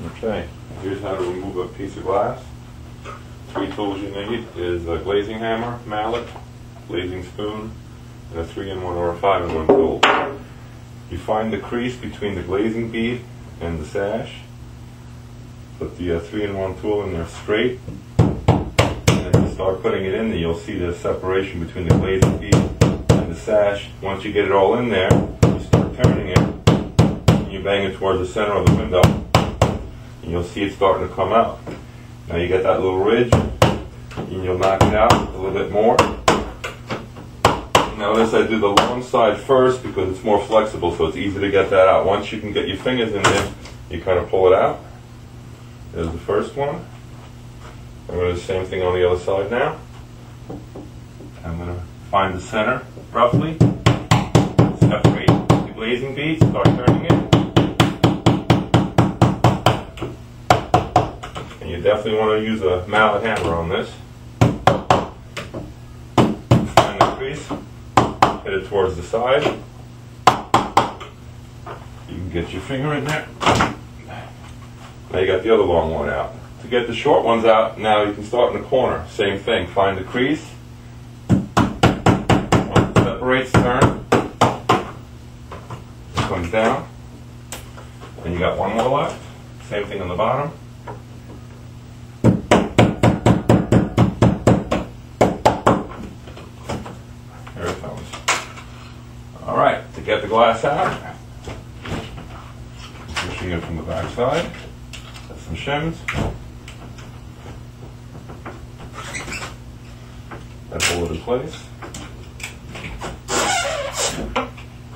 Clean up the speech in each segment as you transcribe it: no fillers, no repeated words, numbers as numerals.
Okay, here's how to remove a piece of glass. 3 tools you need is a glazing hammer, mallet, glazing spoon, and a 3-in-1 or a 5-in-1 tool. You find the crease between the glazing bead and the sash. Put the 3-in-1 tool in there straight, and as you start putting it in there, you'll see the separation between the glazing bead and the sash. Once you get it all in there, you start turning it, and you bang it towards the center of the window, and you'll see it starting to come out. Now you get that little ridge, and you'll knock it out a little bit more. Notice I do the long side first because it's more flexible, so it's easy to get that out. Once you can get your fingers in there, you kind of pull it out. There's the first one. I'm going to do the same thing on the other side now. I'm going to find the center, roughly. Separate the glazing bead, start turning it. And you definitely want to use a mallet hammer on this. Find the crease. Hit it towards the side. You can get your finger in there. Now you got the other long one out. To get the short ones out, now you can start in the corner. Same thing. Find the crease. Separates, turn. Comes down. And you got one more left. Same thing on the bottom. Alright, to get the glass out, pushing it from the back side, got some shims, that hold it in place.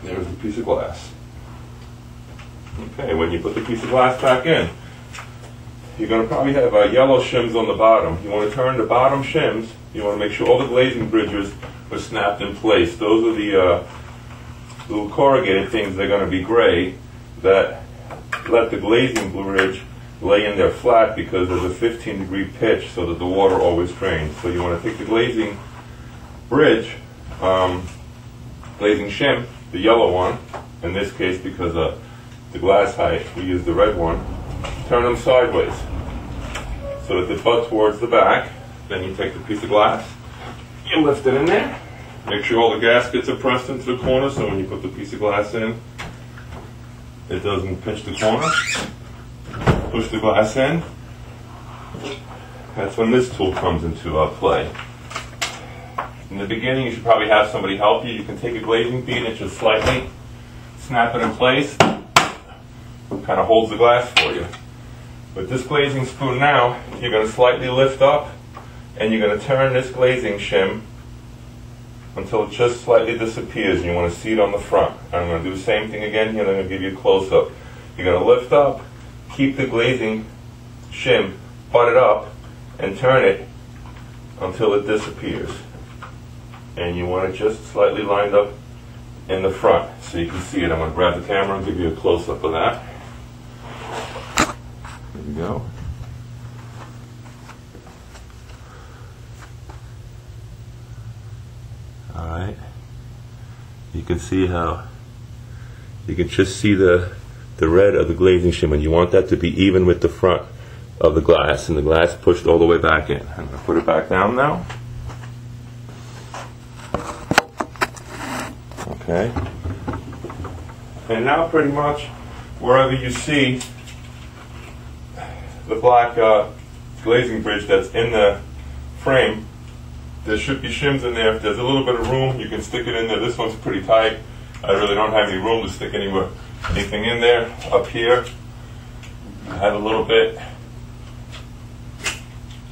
There's a piece of glass. Okay, when you put the piece of glass back in, you're going to probably have yellow shims on the bottom. You want to turn the bottom shims, you want to make sure all the glazing bridges are snapped in place. Those are the little corrugated things. They're going to be gray, that let the glazing bridge lay in there flat because there's a 15-degree pitch so that the water always drains. So you want to take the glazing bridge, glazing shim, the yellow one, in this case because of the glass height, we use the red one, turn them sideways so that they butt towards the back. Then you take the piece of glass, you lift it in there. Make sure all the gaskets are pressed into the corner so when you put the piece of glass in, it doesn't pinch the corner. Push the glass in. That's when this tool comes into play. In the beginning, you should probably have somebody help you. You can take a glazing bead and just slightly snap it in place. It kind of holds the glass for you. With this glazing spoon now, you're going to slightly lift up and you're going to turn this glazing shim until it just slightly disappears, and you want to see it on the front. I'm going to do the same thing again here, and I'm going to give you a close-up. You're going to lift up, keep the glazing shim butted up, and turn it until it disappears. And you want it just slightly lined up in the front so you can see it. I'm going to grab the camera and give you a close-up of that. There you go. Alright, you can see how you can just see the red of the glazing shim, and you want that to be even with the front of the glass, and the glass pushed all the way back in. I'm going to put it back down now. Okay, and now pretty much wherever you see the black glazing bridge that's in the frame, there should be shims in there. If there's a little bit of room, you can stick it in there. This one's pretty tight. I really don't have any room to stick anything in there. Up here, I have a little bit.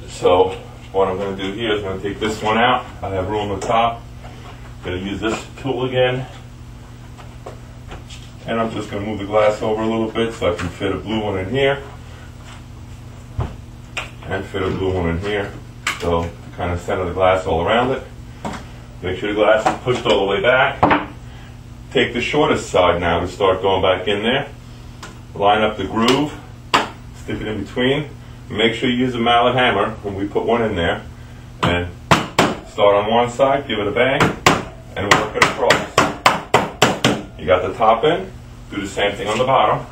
So what I'm going to do here is I'm going to take this one out. I have room on the top. I'm going to use this tool again. And I'm just going to move the glass over a little bit so I can fit a blue one in here. And fit a blue one in here. So kind of center the glass all around it. Make sure the glass is pushed all the way back. Take the shortest side now to start going back in there. Line up the groove, stick it in between. Make sure you use a mallet hammer when we put one in there. And start on one side, give it a bang, and work it across. You got the top in, do the same thing on the bottom.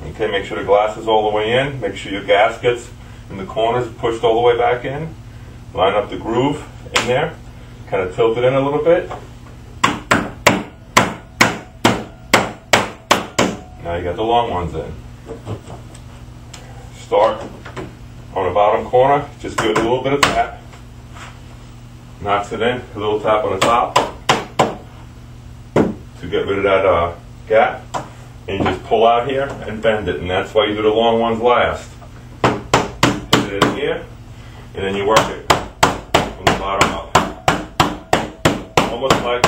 Okay, make sure the glass is all the way in. Make sure your gaskets in the corners pushed all the way back in. Line up the groove in there. Kind of tilt it in a little bit. Now you got the long ones in. Start on the bottom corner. Just give it a little bit of tap. Knocks it in. A little tap on the top to get rid of that gap. And you just pull out here and bend it, and that's why you do the long ones last. Put it in here, and then you work it from the bottom up. Almost like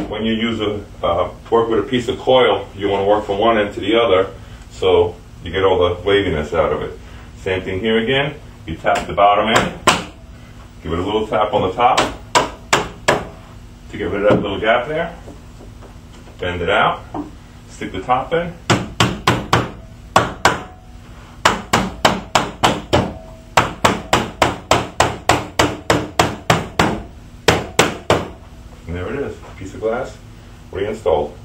when you use work with a piece of coil, you want to work from one end to the other, so you get all the waviness out of it. Same thing here again. You tap the bottom end, give it a little tap on the top to get rid of that little gap there. Bend it out. Stick the top in. And there it is, a piece of glass reinstalled.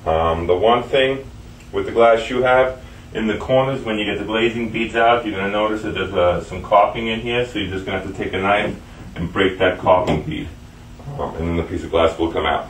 The one thing with the glass you have, in the corners when you get the glazing beads out, you're going to notice that there's some caulking in here, so you're just going to have to take a knife and break that caulking bead. And then the piece of glass will come out.